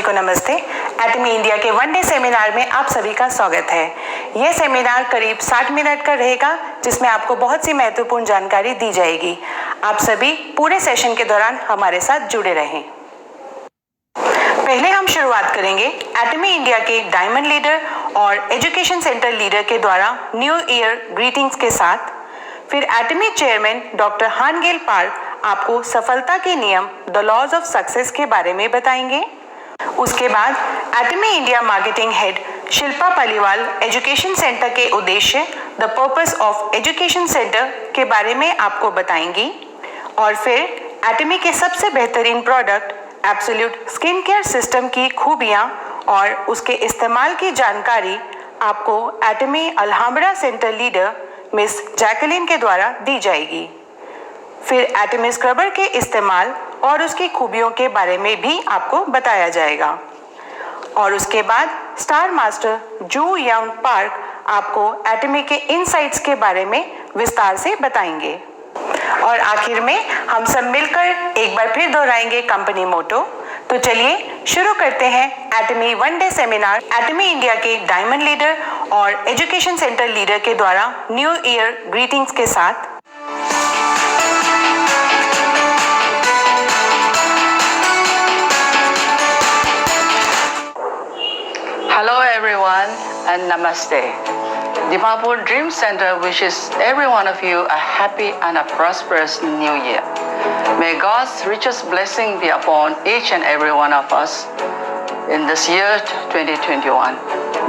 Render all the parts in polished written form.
को नमस्ते। एटमी इंडिया के वन डे सेमिनार में आप सभी का स्वागत है। यह सेमिनार करीब 60 मिनट का रहेगा, जिसमें आपको बहुत सी महत्वपूर्ण जानकारी दी जाएगी। आप सभी पूरे सेशन के दौरान हमारे साथ जुड़े रहें। पहले हम शुरुआत करेंगे एटमी इंडिया के डायमंड लीडर और एजुकेशन सेंटर लीडर के द्वारा न्यू ईयर ग्रीटिंग्स के साथ। फिर एटमी चेयरमैन डॉक्टर हानगेल पार्क आपको सफलता के नियम द लॉज ऑफ सक्सेस के बारे में बताएंगे। उसके बाद Atomy India marketing head Shilpa Paliwal education centre के उद्देश्य the purpose of education centre के बारे में आपको बताएंगी। और फिर एटमी के सबसे बेहतरीन product absolute skin care system की खूबियां और उसके इस्तेमाल की जानकारी आपको एटमी अल्हम्ब्रा सेंटर लीडर मिस जैकलिन के द्वारा दी जाएगी। फिर एटमी स्क्रबर के इस्तेमाल और उसकी खूबियों के बारे में भी आपको बताया जाएगा। और उसके बाद स्टार मास्टर जू यंग पार्क आपको एटमी के इनसाइट्स के बारे में विस्तार से बताएंगे। और आखिर में हम सब मिलकर एक बार फिर दोहराएंगे कंपनी मोटो। तो चलिए शुरू करते हैं एटमी वन डे सेमिनार एटमी इंडिया के डायमंड लीडर और एजुकेशन सेंटर लीडर के द्वारा न्यू ईयर ग्रीटिंग्स के साथ। Hello everyone and Namaste. Dimapur Dream Center wishes every one of you a happy and a prosperous new year. May God's richest blessing be upon each and every one of us in this year 2021.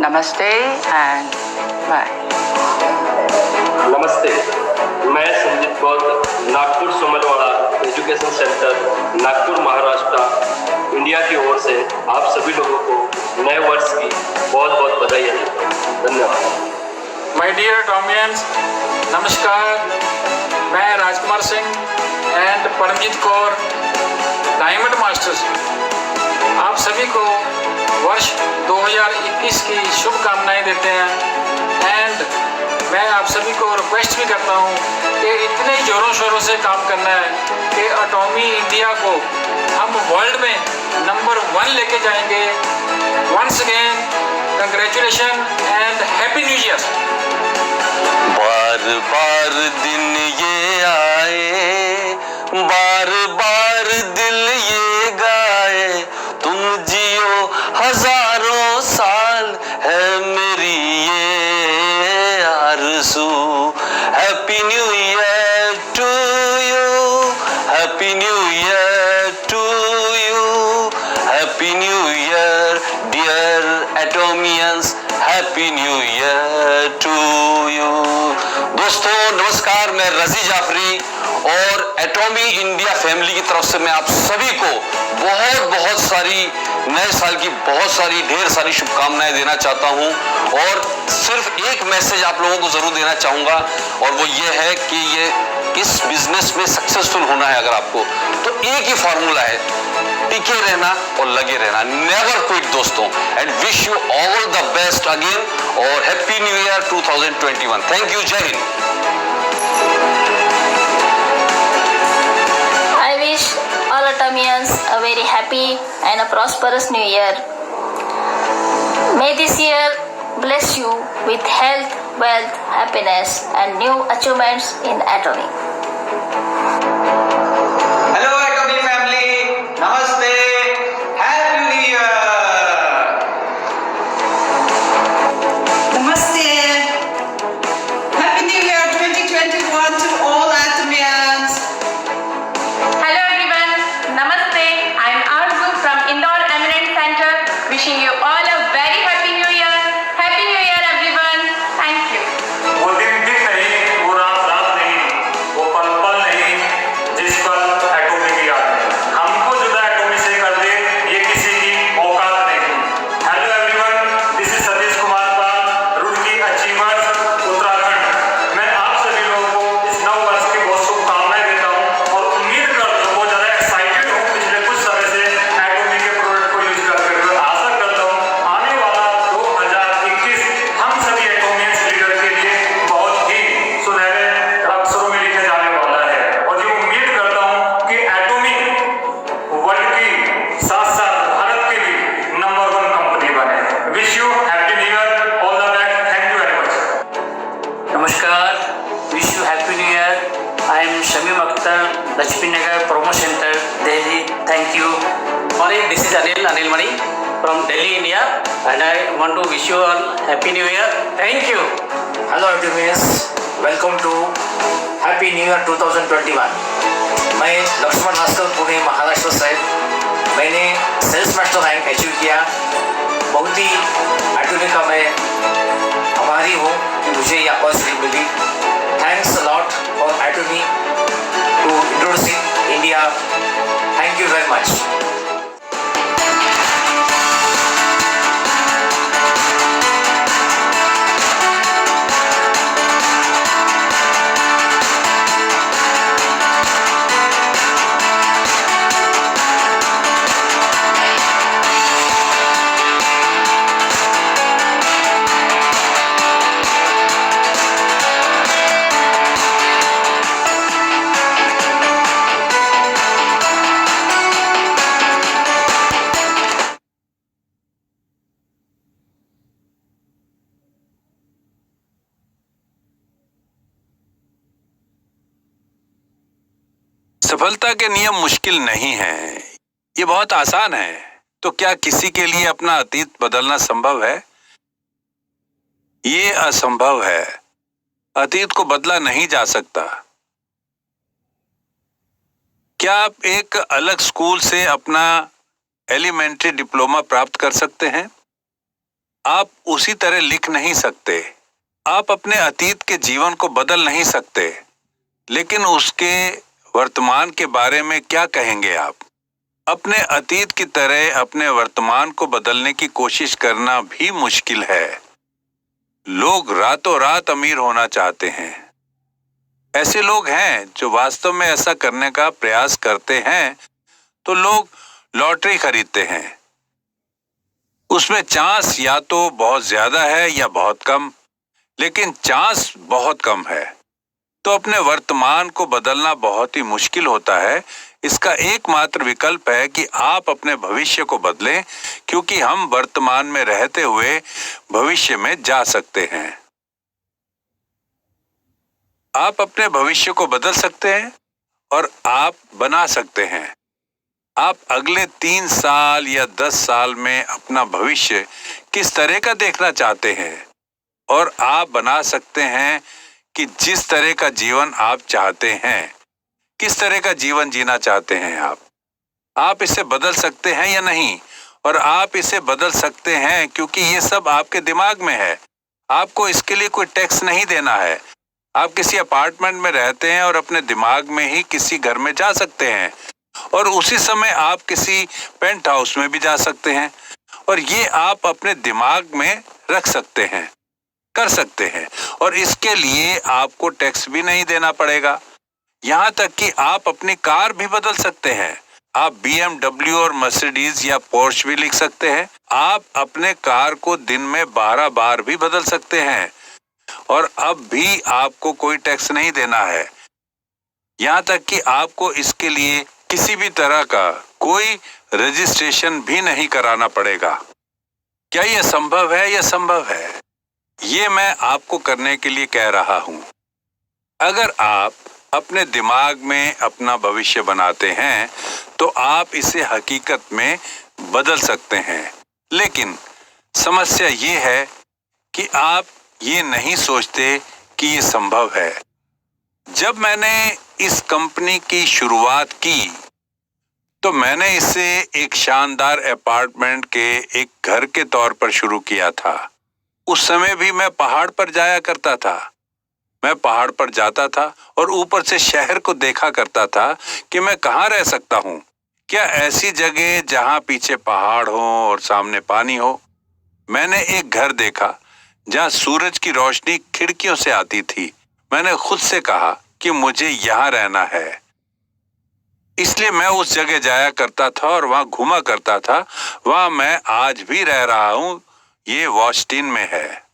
Namaste and bye. नमस्ते, मैं Sanjeet Gaur Nagpur Somalwada education centre Nagpur Maharashtra India की ओर से आप सभी लोगों को नए वर्ष की बहुत बहुत बधाई है। धन्यवाद। माय डियर टॉमियंस, नमस्कार। मैं Rajkumar Singh and Paramjeet Kaur diamond masters आप सभी को वर्ष 2021 की शुभकामनाएं देते हैं। एंड मैं आप सभी को रिक्वेस्ट भी करता हूं कि इतने जोरों शोरों से काम करना है कि एटमी इंडिया को हम वर्ल्ड में नंबर 1 लेके जाएंगे। Once again congratulation and happy new year. बार बार दिन ये आए, बार बार दिल ये गाए, तुम जियो हजारों साल है मेरी ये आरज़ू। Happy new year to you, happy new year to you, happy new year dear Atomians, happy new year to you. दोस्तों नमस्कार, मैं रजी जाफरी और एटमी इंडिया फैमिली की तरफ से मैं आप सभी को बहुत सारी नए साल की ढेर सारी शुभकामनाएं देना चाहता हूं। और सिर्फ एक मैसेज आप लोगों को जरूर देना चाहूंगा, और वो ये है कि ये इस बिजनेस में सक्सेसफुल होना है अगर आपको, तो एक ही फॉर्मूला है, टिके रहना और लगे रहना। नेवर क्विट दोस्तों। And wish you all the best again और happy new year 2021। Thank you. जय हिंद। I wish all Atomians a very happy and a prosperous new year. May this year bless you with health, wealth, happiness and new achievements in Atomy. Hello Atomy family, Namaste, Happy New Year. Namaste. Happy New Year 2021 to all Atomians. Hello everyone, Namaste. I am Arzu from Indore Eminent Center, wishing you all a very happy new year. Happy New Year everyone. Thank you. वो दिन नहीं, वो रात नहीं, वो पल नहीं, Lakshmi Nagar Promo Center, Delhi. Thank you. Morning, this is Anil Mani from Delhi, India, and I want to wish you all Happy New Year. Thank you. Hello everyone. Welcome to Happy New Year 2021. मैं लक्ष्मण भास्कर पुणे महाराष्ट्र से मैंने sales master rank achieve किया। बहुत ही आटोमी का मैं आभारी हूँ कि मुझे ये अपॉर्चुनिटी मिली। Thanks a lot for Atomy to introducing India. Thank you very much. सफलता के नियम मुश्किल नहीं है, ये बहुत आसान है। तो क्या किसी के लिए अपना अतीत बदलना संभव है? ये असंभव है। अतीत को बदला नहीं जा सकता। क्या आप एक अलग स्कूल से अपना एलिमेंट्री डिप्लोमा प्राप्त कर सकते हैं? आप उसी तरह लिख नहीं सकते। आप अपने अतीत के जीवन को बदल नहीं सकते, लेकिन उसके वर्तमान के बारे में क्या कहेंगे आप? अपने अतीत की तरह अपने वर्तमान को बदलने की कोशिश करना भी मुश्किल है। लोग रातों रात अमीर होना चाहते हैं। ऐसे लोग हैं जो वास्तव में ऐसा करने का प्रयास करते हैं तो लोग लॉटरी खरीदते हैं। उसमें चांस या तो बहुत ज्यादा है या बहुत कम, लेकिन चांस बहुत कम है। तो अपने वर्तमान को बदलना बहुत ही मुश्किल होता है। इसका एकमात्र विकल्प है कि आप अपने भविष्य को बदलें, क्योंकि हम वर्तमान में रहते हुए भविष्य में जा सकते हैं। आप अपने भविष्य को बदल सकते हैं और आप बना सकते हैं। आप अगले 3 साल या 10 साल में अपना भविष्य किस तरह का देखना चाहते हैं, और आप बना सकते हैं कि जिस तरह का जीवन आप चाहते हैं, किस तरह का जीवन जीना चाहते हैं आप इसे बदल सकते हैं या नहीं। और आप इसे बदल सकते हैं क्योंकि ये सब आपके दिमाग में है। आपको इसके लिए कोई टैक्स नहीं देना है। आप किसी अपार्टमेंट में रहते हैं और अपने दिमाग में ही किसी घर में जा सकते हैं, और उसी समय आप किसी पेंट हाउस में भी जा सकते हैं, और ये आप अपने दिमाग में रख सकते हैं, कर सकते हैं, और इसके लिए आपको टैक्स भी नहीं देना पड़ेगा। यहाँ तक कि आप अपनी कार भी बदल सकते हैं। आप BMW और मर्सिडीज या पोर्श भी लिख सकते हैं। आप अपने कार को दिन में 12 बार भी बदल सकते हैं, और अब भी आपको कोई टैक्स नहीं देना है। यहाँ तक कि आपको इसके लिए किसी भी तरह का कोई रजिस्ट्रेशन भी नहीं कराना पड़ेगा। क्या यह संभव है? यह संभव है। ये मैं आपको करने के लिए कह रहा हूं। अगर आप अपने दिमाग में अपना भविष्य बनाते हैं तो आप इसे हकीकत में बदल सकते हैं। लेकिन समस्या ये है कि आप ये नहीं सोचते कि ये संभव है। जब मैंने इस कंपनी की शुरुआत की तो मैंने इसे एक शानदार अपार्टमेंट के एक घर के तौर पर शुरू किया था। उस समय भी मैं पहाड़ पर जाया करता था। मैं पहाड़ पर जाता था और ऊपर से शहर को देखा करता था कि मैं कहाँ रह सकता हूँ। क्या ऐसी जगह जहाँ पीछे पहाड़ हो और सामने पानी हो। मैंने एक घर देखा जहाँ सूरज की रोशनी खिड़कियों से आती थी। मैंने खुद से कहा कि मुझे यहाँ रहना है। इसलिए मैं उस जगह जाया करता था और वहां घूमा करता था। वहां मैं आज भी रह रहा हूं। ये वॉस्टिन में है।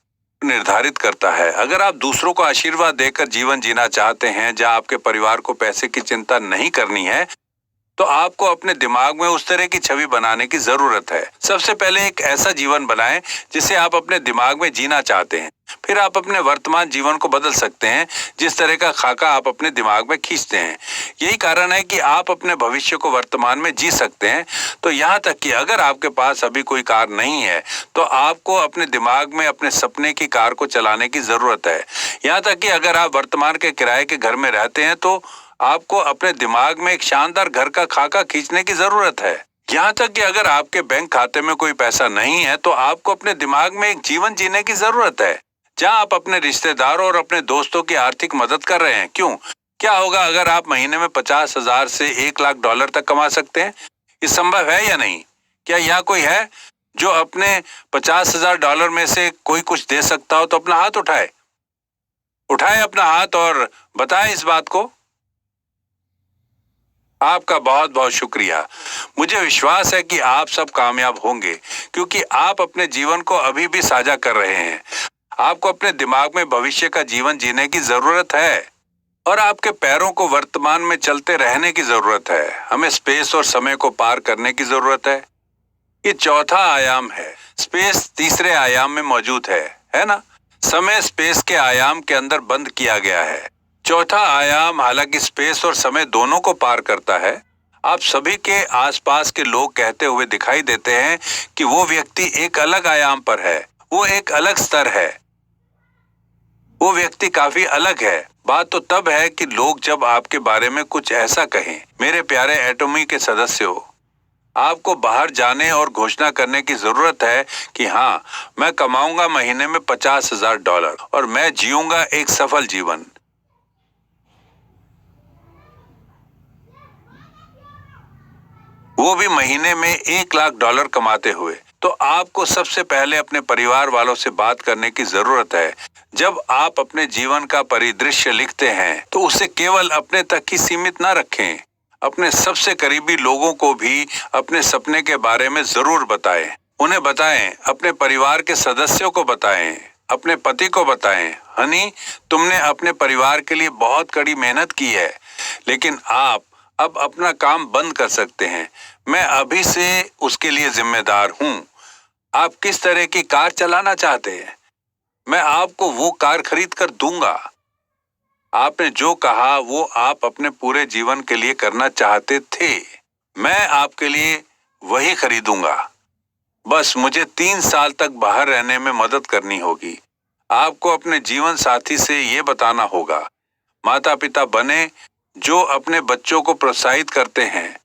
निर्धारित करता है, अगर आप दूसरों को आशीर्वाद देकर जीवन जीना चाहते हैं जहां आपके परिवार को पैसे की चिंता नहीं करनी है, तो आपको अपने दिमाग में उस तरह की छवि बनाने की जरूरत है। सबसे पहले एक ऐसा जीवन बनाएं जिसे आप अपने दिमाग में जीना चाहते हैं। फिर आप अपने वर्तमान जीवन को बदल सकते हैं जिस तरह का खाका आप अपने दिमाग में खींचते हैं। यही कारण है कि आप अपने भविष्य को वर्तमान में जी सकते हैं। तो यहाँ तक कि अगर आपके पास अभी कोई कार नहीं है तो आपको अपने दिमाग में अपने सपने की कार को चलाने की जरूरत है। यहाँ तक कि अगर आप वर्तमान के किराए के घर में रहते हैं तो आपको अपने दिमाग में एक शानदार घर का खाका खींचने की जरूरत है। यहाँ तक कि अगर आपके बैंक खाते में कोई पैसा नहीं है तो आपको अपने दिमाग में एक जीवन जीने की जरूरत है जहाँ आप अपने रिश्तेदारों और अपने दोस्तों की आर्थिक मदद कर रहे हैं। क्यों? क्या होगा अगर आप महीने में 50,000 से 1 लाख डॉलर तक कमा सकते हैं? ये संभव है या नहीं? क्या यहाँ कोई है जो अपने 50,000 डॉलर में से कोई कुछ दे सकता हो तो अपना हाथ उठाए अपना हाथ और बताएं इस बात को। आपका बहुत बहुत शुक्रिया। मुझे विश्वास है कि आप सब कामयाब होंगे क्योंकि आप अपने जीवन को अभी भी साझा कर रहे हैं। आपको अपने दिमाग में भविष्य का जीवन जीने की जरूरत है और आपके पैरों को वर्तमान में चलते रहने की जरूरत है। हमें स्पेस और समय को पार करने की जरूरत है। ये चौथा आयाम है। स्पेस तीसरे आयाम में मौजूद है ना? समय स्पेस के आयाम के अंदर बंद किया गया है। चौथा आयाम हालांकि स्पेस और समय दोनों को पार करता है। आप सभी के आसपास के लोग कहते हुए दिखाई देते हैं कि वो व्यक्ति एक अलग आयाम पर है, वो एक अलग स्तर है, वो व्यक्ति काफी अलग है। बात तो तब है कि लोग जब आपके बारे में कुछ ऐसा कहें। मेरे प्यारे एटॉमी के सदस्यों, आपको बाहर जाने और घोषणा करने की जरूरत है कि हाँ, मैं कमाऊंगा महीने में 50,000 डॉलर और मैं जीऊंगा एक सफल जीवन। वो भी महीने में 1 लाख डॉलर कमाते हुए। तो आपको सबसे पहले अपने परिवार वालों से बात करने की जरूरत है। जब आप अपने जीवन का परिदृश्य लिखते हैं तो उसे केवल अपने तक ही सीमित ना रखें। अपने सबसे करीबी लोगों को भी अपने सपने के बारे में जरूर बताएं। उन्हें बताएं, अपने परिवार के सदस्यों को बताएं, अपने पति को बताएं, हनी, तुमने अपने परिवार के लिए बहुत कड़ी मेहनत की है, लेकिन आप अब अपना काम बंद कर सकते हैं। मैं अभी से उसके लिए जिम्मेदार हूं। आप किस तरह की कार चलाना चाहते हैं? मैं आपको वो कार खरीद कर दूंगा। आपने जो कहा वो आप अपने पूरे जीवन के लिए करना चाहते थे। मैं आपके लिए वही खरीदूंगा। बस मुझे 3 साल तक बाहर रहने में मदद करनी होगी। आपको अपने जीवन साथी से ये बताना होगा। माता पिता बने जो अपने बच्चों को प्रोत्साहित करते हैं।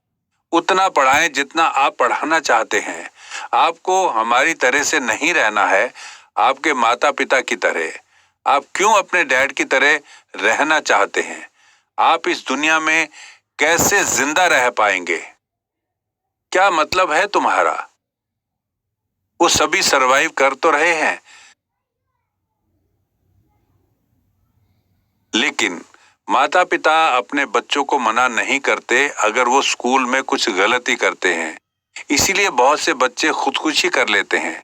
उतना पढ़ाएं जितना आप पढ़ाना चाहते हैं। आपको हमारी तरह से नहीं रहना है, आपके माता पिता की तरह। आप क्यों अपने डैड की तरह रहना चाहते हैं? आप इस दुनिया में कैसे जिंदा रह पाएंगे? क्या मतलब है तुम्हारा? वो सभी सरवाइव कर तो रहे हैं, लेकिन माता पिता अपने बच्चों को मना नहीं करते अगर वो स्कूल में कुछ गलती करते हैं। इसीलिए बहुत से बच्चे खुदकुशी कर लेते हैं।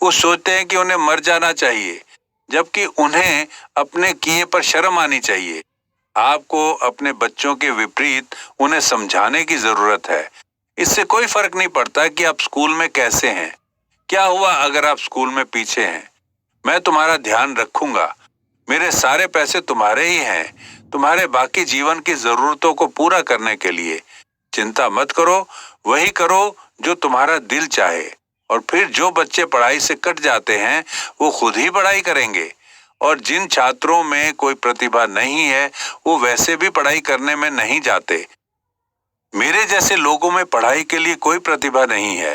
वो सोचते हैं कि उन्हें मर जाना चाहिए, जबकि उन्हें अपने किए पर शर्म आनी चाहिए। आपको अपने बच्चों के विपरीत उन्हें समझाने की जरूरत है। इससे कोई फर्क नहीं पड़ता कि आप स्कूल में कैसे हैं। क्या हुआ अगर आप स्कूल में पीछे हैं? मैं तुम्हारा ध्यान रखूंगा। मेरे सारे पैसे तुम्हारे ही हैं, तुम्हारे बाकी जीवन की जरूरतों को पूरा करने के लिए। चिंता मत करो, वही करो जो तुम्हारा दिल चाहे। और फिर जो बच्चे पढ़ाई से कट जाते हैं वो खुद ही पढ़ाई करेंगे। और जिन छात्रों में कोई प्रतिभा नहीं है वो वैसे भी पढ़ाई करने में नहीं जाते। मेरे जैसे लोगों में पढ़ाई के लिए कोई प्रतिभा नहीं है।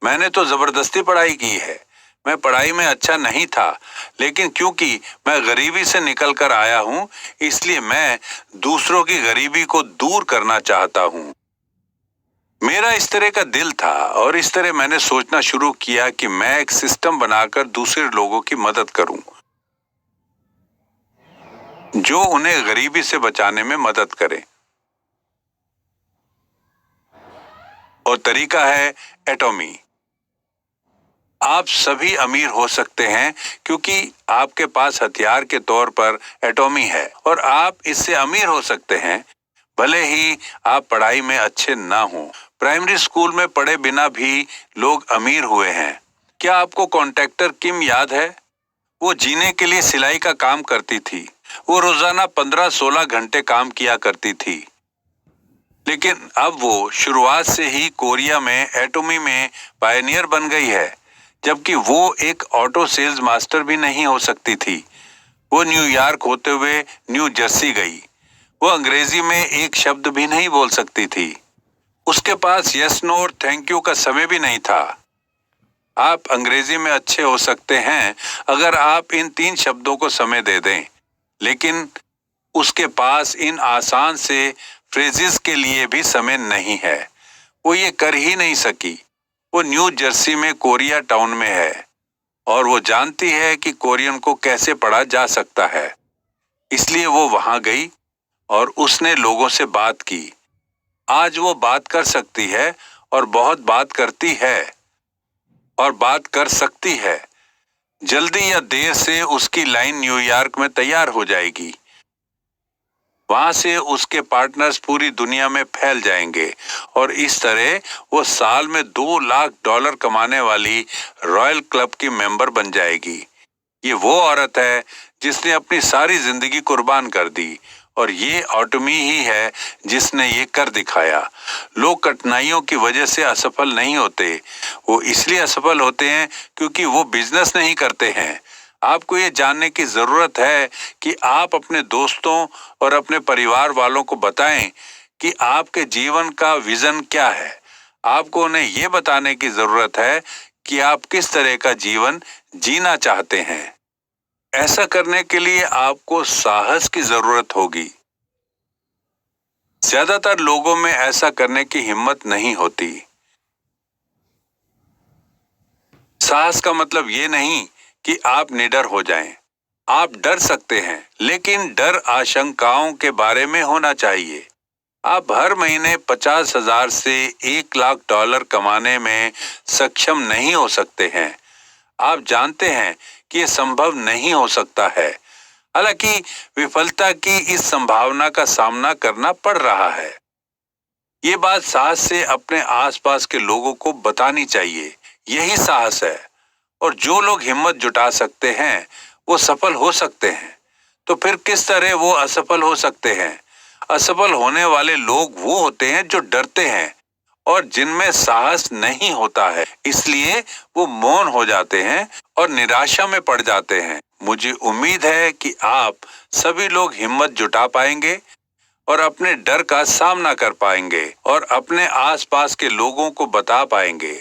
मैंने तो जबरदस्ती पढ़ाई की है। मैं पढ़ाई में अच्छा नहीं था, लेकिन क्योंकि मैं गरीबी से निकल कर आया हूं, इसलिए मैं दूसरों की गरीबी को दूर करना चाहता हूं। मेरा इस तरह का दिल था और इस तरह मैंने सोचना शुरू किया कि मैं एक सिस्टम बनाकर दूसरे लोगों की मदद करूं जो उन्हें गरीबी से बचाने में मदद करे। और तरीका है एटॉमी। आप सभी अमीर हो सकते हैं क्योंकि आपके पास हथियार के तौर पर एटॉमी है, और आप इससे अमीर हो सकते हैं भले ही आप पढ़ाई में अच्छे ना हो। प्राइमरी स्कूल में पढ़े बिना भी लोग अमीर हुए हैं। क्या आपको कॉन्ट्रैक्टर किम याद है? वो जीने के लिए सिलाई का काम करती थी। वो रोजाना 15-16 घंटे काम किया करती थी। लेकिन अब वो शुरुआत से ही कोरिया में एटॉमी में पायनियर बन गई है, जबकि वो एक ऑटो सेल्स मास्टर भी नहीं हो सकती थी। वो न्यूयॉर्क होते हुए न्यू जर्सी गई। वो अंग्रेजी में एक शब्द भी नहीं बोल सकती थी। उसके पास यस नो और थैंक यू का समय भी नहीं था। आप अंग्रेजी में अच्छे हो सकते हैं अगर आप इन 3 शब्दों को समय दे दें, लेकिन उसके पास इन आसान से फ्रेजेस के लिए भी समय नहीं है। वो ये कर ही नहीं सकी। वो न्यू जर्सी में कोरिया टाउन में है और वो जानती है कि कोरियन को कैसे पढ़ा जा सकता है। इसलिए वो वहां गई और उसने लोगों से बात की। आज वो बात कर सकती है और बहुत बात करती है और बात कर सकती है। जल्दी या देर से उसकी लाइन न्यूयॉर्क में तैयार हो जाएगी। वहां से उसके पार्टनर्स पूरी दुनिया में फैल जाएंगे और इस तरह वो साल में $2 लाख कमाने वाली रॉयल क्लब की मेंबर बन जाएगी। ये वो औरत है जिसने अपनी सारी जिंदगी कुर्बान कर दी और ये ऑटोमी ही है जिसने ये कर दिखाया। लोग कठिनाइयों की वजह से असफल नहीं होते, वो इसलिए असफल होते हैं क्योंकि वो बिजनेस नहीं करते हैं। आपको ये जानने की जरूरत है कि आप अपने दोस्तों और अपने परिवार वालों को बताएं कि आपके जीवन का विजन क्या है। आपको उन्हें ये बताने की जरूरत है कि आप किस तरह का जीवन जीना चाहते हैं। ऐसा करने के लिए आपको साहस की जरूरत होगी। ज्यादातर लोगों में ऐसा करने की हिम्मत नहीं होती। साहस का मतलब ये नहीं कि आप निडर हो जाएं। आप डर सकते हैं, लेकिन डर आशंकाओं के बारे में होना चाहिए। आप हर महीने 50,000 से $1 लाख कमाने में सक्षम नहीं हो सकते हैं। आप जानते हैं कि यह संभव नहीं हो सकता है। हालांकि विफलता की इस संभावना का सामना करना पड़ रहा है। ये बात साहस से अपने आसपास के लोगों को बतानी चाहिए। यही साहस है। और जो लोग हिम्मत जुटा सकते हैं वो सफल हो सकते हैं। तो फिर किस तरह वो असफल हो सकते हैं? असफल होने वाले लोग वो होते हैं जो डरते हैं और जिनमें साहस नहीं होता है, इसलिए वो मौन हो जाते हैं और निराशा में पड़ जाते हैं। मुझे उम्मीद है कि आप सभी लोग हिम्मत जुटा पाएंगे और अपने डर का सामना कर पाएंगे और अपने आसपास के लोगों को बता पाएंगे।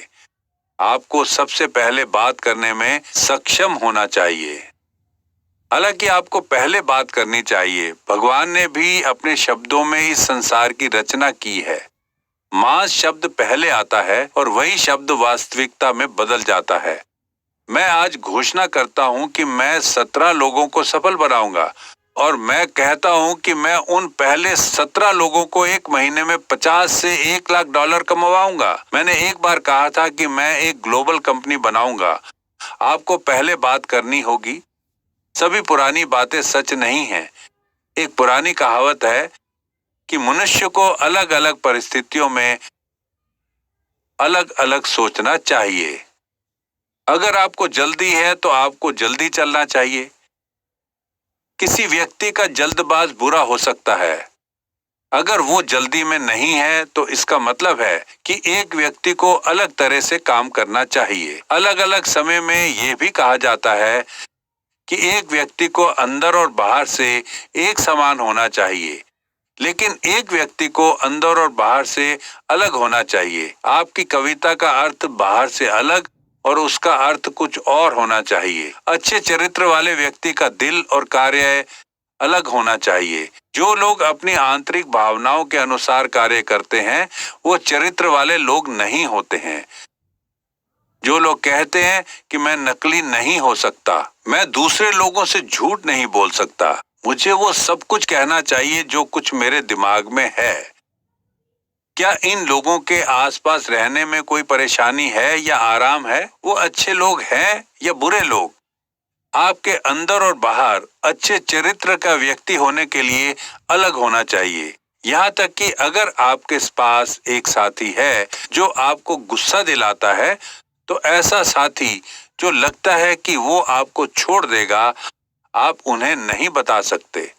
आपको सबसे पहले बात करने में सक्षम होना चाहिए। हालांकि आपको पहले बात करनी चाहिए। भगवान ने भी अपने शब्दों में इस संसार की रचना की है। मांस शब्द पहले आता है और वही शब्द वास्तविकता में बदल जाता है। मैं आज घोषणा करता हूं कि मैं 17 लोगों को सफल बनाऊंगा और मैं कहता हूं कि मैं उन पहले 17 लोगों को एक महीने में 50 से $1 लाख कमवाऊंगा। मैंने एक बार कहा था कि मैं एक ग्लोबल कंपनी बनाऊंगा। आपको पहले बात करनी होगी। सभी पुरानी बातें सच नहीं हैं। एक पुरानी कहावत है कि मनुष्य को अलग अलग परिस्थितियों में अलग अलग सोचना चाहिए। अगर आपको जल्दी है तो आपको जल्दी चलना चाहिए। किसी व्यक्ति का जल्दबाज बुरा हो सकता है। अगर वो जल्दी में नहीं है तो इसका मतलब है कि एक व्यक्ति को अलग तरह से काम करना चाहिए। अलग अलग समय में ये भी कहा जाता है कि एक व्यक्ति को अंदर और बाहर से एक समान होना चाहिए, लेकिन एक व्यक्ति को अंदर और बाहर से अलग होना चाहिए। आपकी कविता का अर्थ बाहर से अलग और उसका अर्थ कुछ और होना चाहिए। अच्छे चरित्र वाले व्यक्ति का दिल और कार्य अलग होना चाहिए। जो लोग अपनी आंतरिक भावनाओं के अनुसार कार्य करते हैं वो चरित्र वाले लोग नहीं होते हैं। जो लोग कहते हैं कि मैं नकली नहीं हो सकता, मैं दूसरे लोगों से झूठ नहीं बोल सकता, मुझे वो सब कुछ कहना चाहिए जो कुछ मेरे दिमाग में है। क्या इन लोगों के आसपास रहने में कोई परेशानी है या आराम है? वो अच्छे लोग हैं या बुरे लोग? आपके अंदर और बाहर अच्छे चरित्र का व्यक्ति होने के लिए अलग होना चाहिए। यहाँ तक कि अगर आपके पास एक साथी है जो आपको गुस्सा दिलाता है, तो ऐसा साथी जो लगता है कि वो आपको छोड़ देगा, आप उन्हें नहीं बता सकते।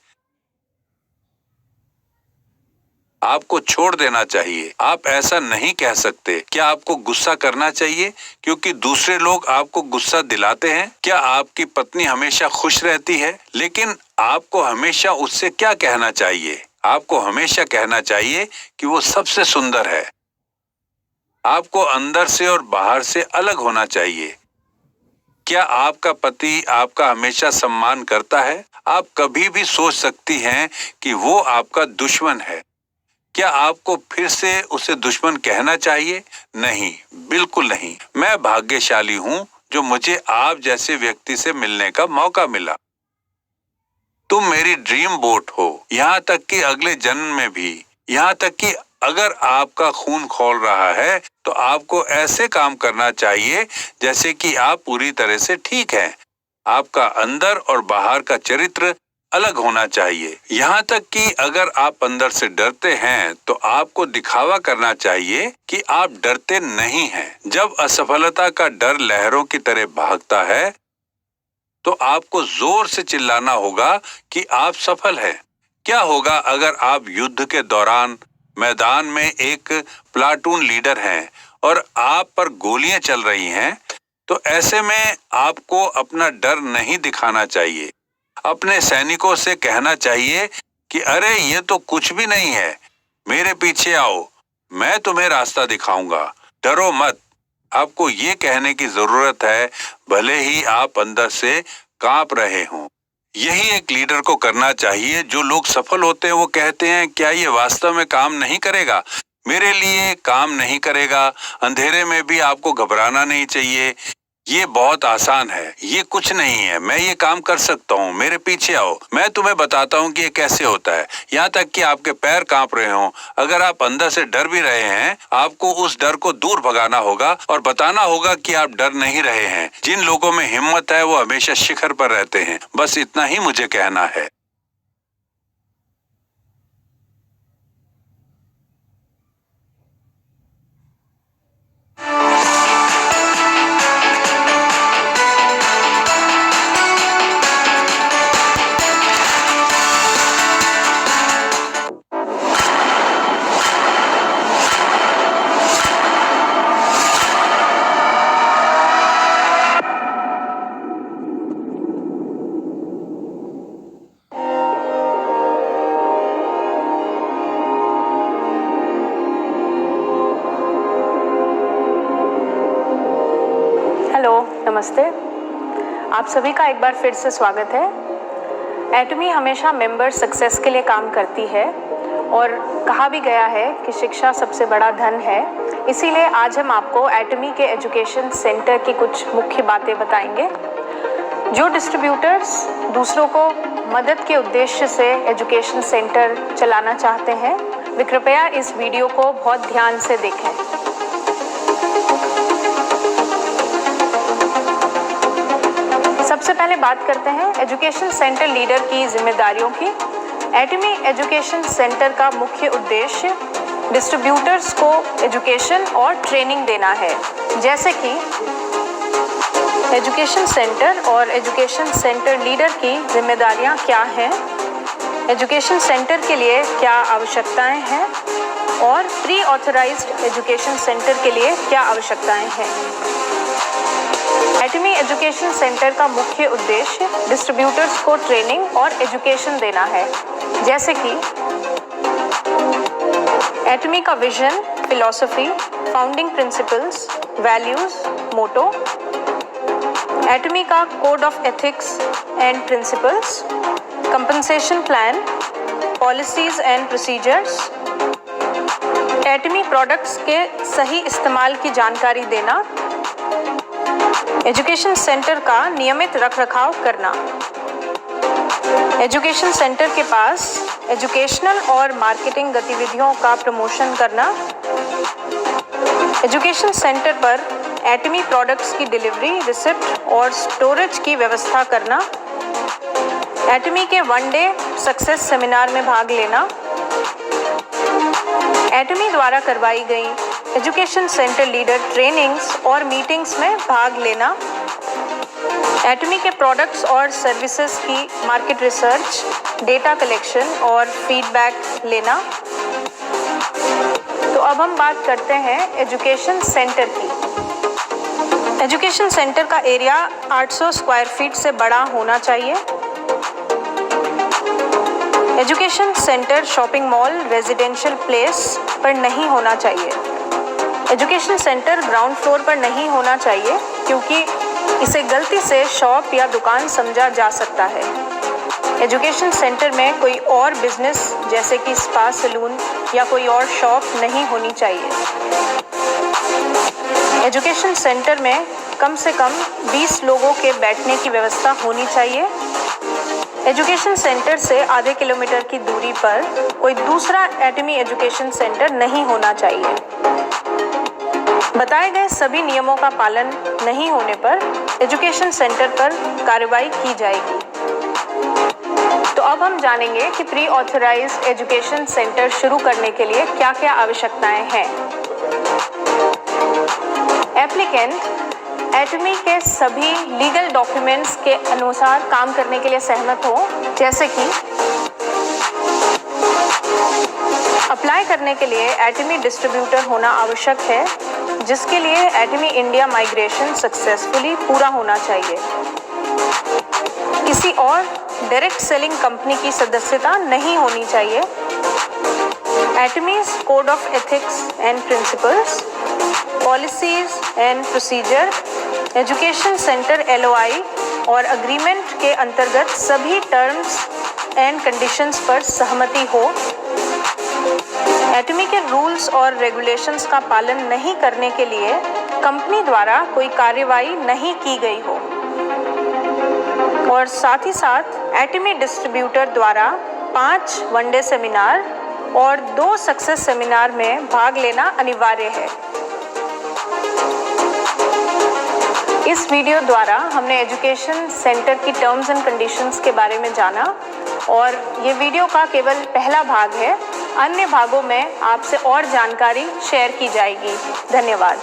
आपको छोड़ देना चाहिए। आप ऐसा नहीं कह सकते। क्या आपको गुस्सा करना चाहिए क्योंकि दूसरे लोग आपको गुस्सा दिलाते हैं? क्या आपकी पत्नी हमेशा खुश रहती है? लेकिन आपको हमेशा उससे क्या कहना चाहिए? आपको हमेशा कहना चाहिए कि वो सबसे सुंदर है। आपको अंदर से और बाहर से अलग होना चाहिए। क्या आपका पति आपका हमेशा सम्मान करता है? आप कभी भी सोच सकती हैं कि वो आपका दुश्मन है। क्या आपको फिर से उसे दुश्मन कहना चाहिए? नहीं, बिल्कुल नहीं। मैं भाग्यशाली हूं जो मुझे आप जैसे व्यक्ति से मिलने का मौका मिला। तुम मेरी ड्रीम बोट हो, यहाँ तक कि अगले जन्म में भी। यहाँ तक कि अगर आपका खून खौल रहा है तो आपको ऐसे काम करना चाहिए जैसे कि आप पूरी तरह से ठीक हैं। आपका अंदर और बाहर का चरित्र अलग होना चाहिए। यहाँ तक कि अगर आप अंदर से डरते हैं तो आपको दिखावा करना चाहिए कि आप डरते नहीं हैं। जब असफलता का डर लहरों की तरह भागता है तो आपको जोर से चिल्लाना होगा कि आप सफल हैं। क्या होगा अगर आप युद्ध के दौरान मैदान में एक प्लाटून लीडर हैं और आप पर गोलियां चल रही हैं? तो ऐसे में आपको अपना डर नहीं दिखाना चाहिए। अपने सैनिकों से कहना चाहिए कि अरे ये तो कुछ भी नहीं है, मेरे पीछे आओ, मैं तुम्हें रास्ता दिखाऊंगा, डरो मत। आपको ये कहने की जरूरत है भले ही आप अंदर से कांप रहे हों। यही एक लीडर को करना चाहिए। जो लोग सफल होते हैं वो कहते हैं क्या ये वास्तव में काम नहीं करेगा? मेरे लिए काम नहीं करेगा। अंधेरे में भी आपको घबराना नहीं चाहिए। ये बहुत आसान है, ये कुछ नहीं है, मैं ये काम कर सकता हूँ, मेरे पीछे आओ, मैं तुम्हें बताता हूँ कि ये कैसे होता है। यहाँ तक कि आपके पैर कांप रहे हों, अगर आप अंदर से डर भी रहे हैं, आपको उस डर को दूर भगाना होगा और बताना होगा कि आप डर नहीं रहे हैं। जिन लोगों में हिम्मत है वो हमेशा शिखर पर रहते हैं। बस इतना ही मुझे कहना है। नमस्ते, आप सभी का एक बार फिर से स्वागत है। एटमी हमेशा मेंबर सक्सेस के लिए काम करती है और कहा भी गया है कि शिक्षा सबसे बड़ा धन है। इसीलिए आज हम आपको एटमी के एजुकेशन सेंटर की कुछ मुख्य बातें बताएंगे। जो डिस्ट्रीब्यूटर्स दूसरों को मदद के उद्देश्य से एजुकेशन सेंटर चलाना चाहते हैं वे कृपया इस वीडियो को बहुत ध्यान से देखें। सबसे पहले बात करते हैं एजुकेशन सेंटर लीडर की जिम्मेदारियों की। एटमी एजुकेशन सेंटर का मुख्य उद्देश्य डिस्ट्रीब्यूटर्स को एजुकेशन और ट्रेनिंग देना है। जैसे कि एजुकेशन सेंटर और एजुकेशन सेंटर लीडर की जिम्मेदारियां क्या हैं, एजुकेशन सेंटर के लिए क्या आवश्यकताएं हैं और प्री ऑथराइज्ड एजुकेशन सेंटर के लिए क्या आवश्यकताएं हैं। एटमी एजुकेशन सेंटर का मुख्य उद्देश्य डिस्ट्रीब्यूटर्स को ट्रेनिंग और एजुकेशन देना है। जैसे कि एटमी का vision, philosophy, founding principles, values, motto, Atomy का code of ethics and principles, compensation plan, policies and procedures, Atomy products के सही इस्तेमाल की जानकारी देना, एजुकेशन सेंटर का नियमित रखरखाव करना। एजुकेशन सेंटर के पास एजुकेशनल और मार्केटिंग गतिविधियों का प्रमोशन करना, एजुकेशन सेंटर पर एटमी प्रोडक्ट्स की डिलीवरी, रिसिप्ट और स्टोरेज की व्यवस्था करना, एटमी के वन डे सक्सेस सेमिनार में भाग लेना, एटमी द्वारा करवाई गई एजुकेशन सेंटर लीडर ट्रेनिंग्स और मीटिंग्स में भाग लेना, एटमी के प्रोडक्ट्स और सर्विसेज की मार्केट रिसर्च, डेटा कलेक्शन और फीडबैक लेना। तो अब हम बात करते हैं एजुकेशन सेंटर की। एजुकेशन सेंटर का एरिया 800 स्क्वायर फीट से बड़ा होना चाहिए। Education centre shopping mall, residential place पर नहीं होना चाहिए। एजुकेशन सेंटर ग्राउंड फ्लोर पर नहीं होना चाहिए क्योंकि इसे गलती से शॉप या दुकान समझा जा सकता है। एजुकेशन सेंटर में कोई और बिजनेस जैसे कि स्पा, सैलून या कोई और शॉप नहीं होनी चाहिए। एजुकेशन सेंटर में कम से कम 20 लोगों के बैठने की व्यवस्था होनी चाहिए। एजुकेशन सेंटर से आधे किलोमीटर की दूरी पर कोई दूसरा एटमी एजुकेशन सेंटर नहीं होना चाहिए। बताए गए सभी नियमों का पालन नहीं होने पर एजुकेशन सेंटर पर कार्रवाई की जाएगी। तो अब हम जानेंगे कि प्री ऑथराइज्ड एजुकेशन सेंटर शुरू करने के लिए क्या क्या आवश्यकताएं हैं। एप्लीकेंट एटमी के सभी लीगल डॉक्यूमेंट्स के अनुसार काम करने के लिए सहमत हो, जैसे कि अप्लाई करने के लिए एटमी डिस्ट्रीब्यूटर होना आवश्यक है, जिसके लिए एटमी इंडिया माइग्रेशन सक्सेसफुली पूरा होना चाहिए। किसी और डायरेक्ट सेलिंग कंपनी की सदस्यता नहीं होनी चाहिए। Atomy's code of ethics and principles, policies and procedure, education centre LOI और अग्रीमेंट के अंतर्गत सभी टर्म्स एंड कंडीशंस पर सहमति हो। एटमी के रूल्स और रेगुलेशंस का पालन नहीं करने के लिए कंपनी द्वारा कोई कार्रवाई नहीं की गई हो, और साथ ही साथ एटमी डिस्ट्रीब्यूटर द्वारा 5 वनडे सेमिनार और 2 सक्सेस सेमिनार में भाग लेना अनिवार्य है। इस वीडियो द्वारा हमने एजुकेशन सेंटर की टर्म्स एंड कंडीशंस के बारे में जाना, और ये वीडियो का केवल पहला भाग है। अन्य भागों में आपसे और जानकारी शेयर की जाएगी। धन्यवाद।